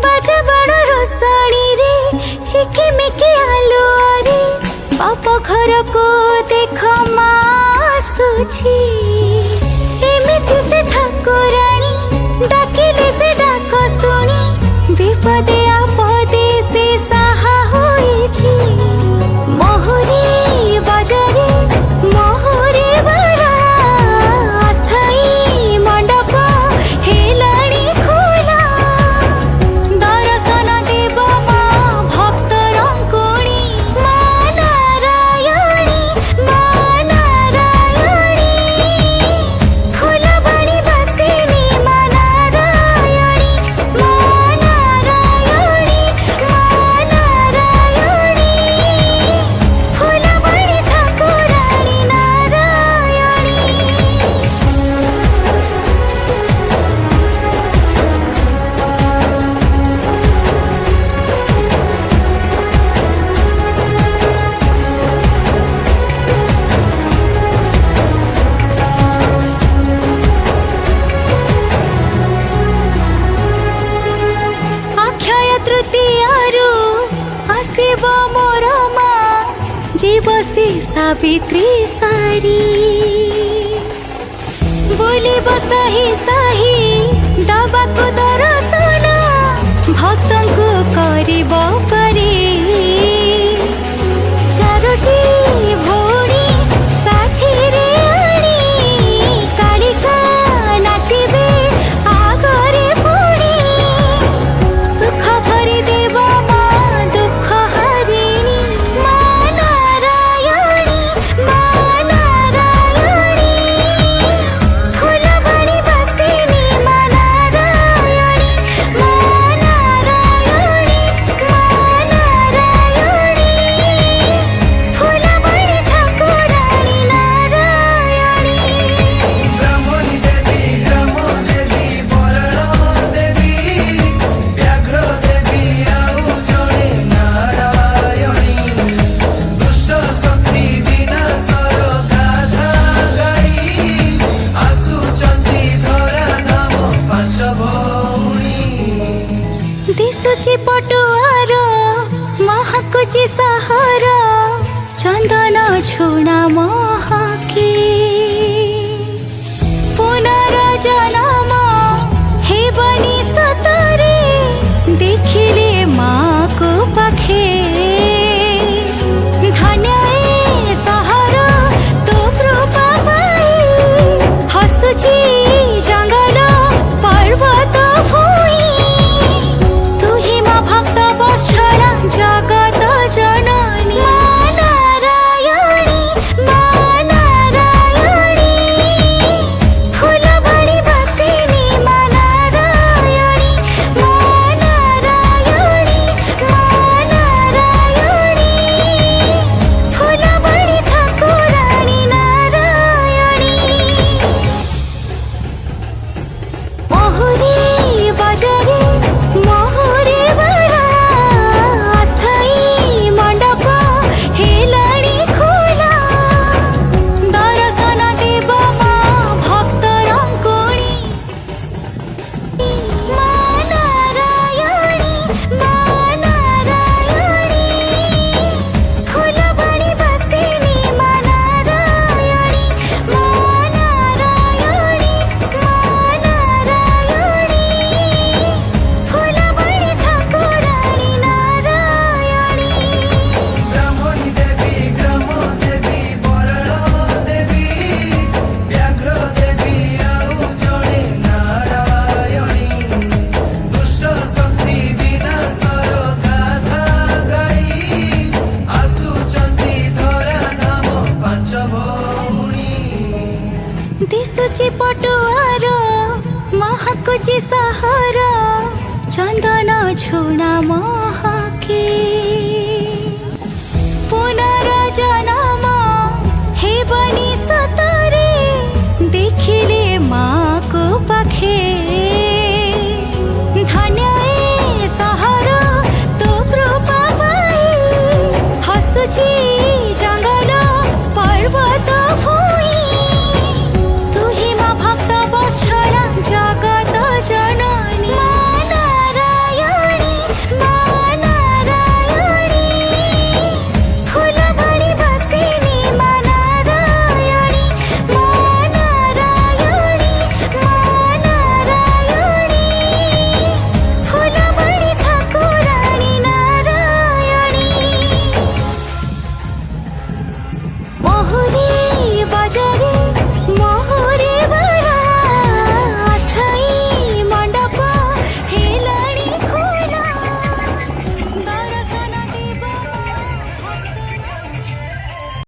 बाजा बाण रोसणी रे चिकिमिकी आलुआरे बाप घर को देख मासुची एमिति से ठाकुराणी डाकिले से डाक शुणी विपदे आपदे से साहा होइछि मोहरी बाजारे मोहरी बरा अस्थायी मंडप हेलाणी खोला दर्शन देव मां भक्त रंकुणी मां नारायणी फूलबाणी बसिनी मां नारायणी फूलबाणी ठाकुराणी नारायणी। अक्षय तृतीयारु आसिब मोर मां जीवसी सावित्री सारी बोलिब साही साही दबाकु दर्शन भक्तंकु करिब परी चारोटी भौणी साथिरे आणी कालिका नाचिबे आगरे पुणी सुख भरी देव मां दुख हरिणी मां नारायणी फूलबाणी बसिनी मां नारायणी फूलबाणी ठाकुराणी नारायणी। ब्रह्मणी देवी ब्रह्म देवी बरण देवी व्याघ्र देवी आउ जणे नारायणी दुष्ट शक्ति विनाशर गाथा गाई आसुचंती धरा धाम पांच भौणी दिशुची पटुआर महकुची सहर चंदन छुणा महके पुनर्जन्म हेबनी सतरे देखिले माँ को पाखे धन्य ए सहर तो कृपा पाई हसुची जंगल पर्वत भूई तुही माँ भक्त वत्सला जगत जननी मां नारायणी फूलबाणी बसिनी मां नारायणी फूलबाणी ठाकुराणी नारायणी। मोहरी बाजारे मोहरी बरा अस्थायी मंडप हेलाणी खोला दर्शन देव मां भक्त रंकुणी मां नारायणी फूलबाणी बसिनी मां नारायणी फूलबाणी ठाकुराणी नारायणी। ब्रह्मणी देवी ब्रह्म देवी बरण देवी व्याघ्र देवी आउ जणे नारायणी दुष्ट शक्ति विनाशर गाथा गाई आसुचंती धरा धाम पांच भौणी दिशुची पटुआर महकुची सहर चंदन छुणा महके।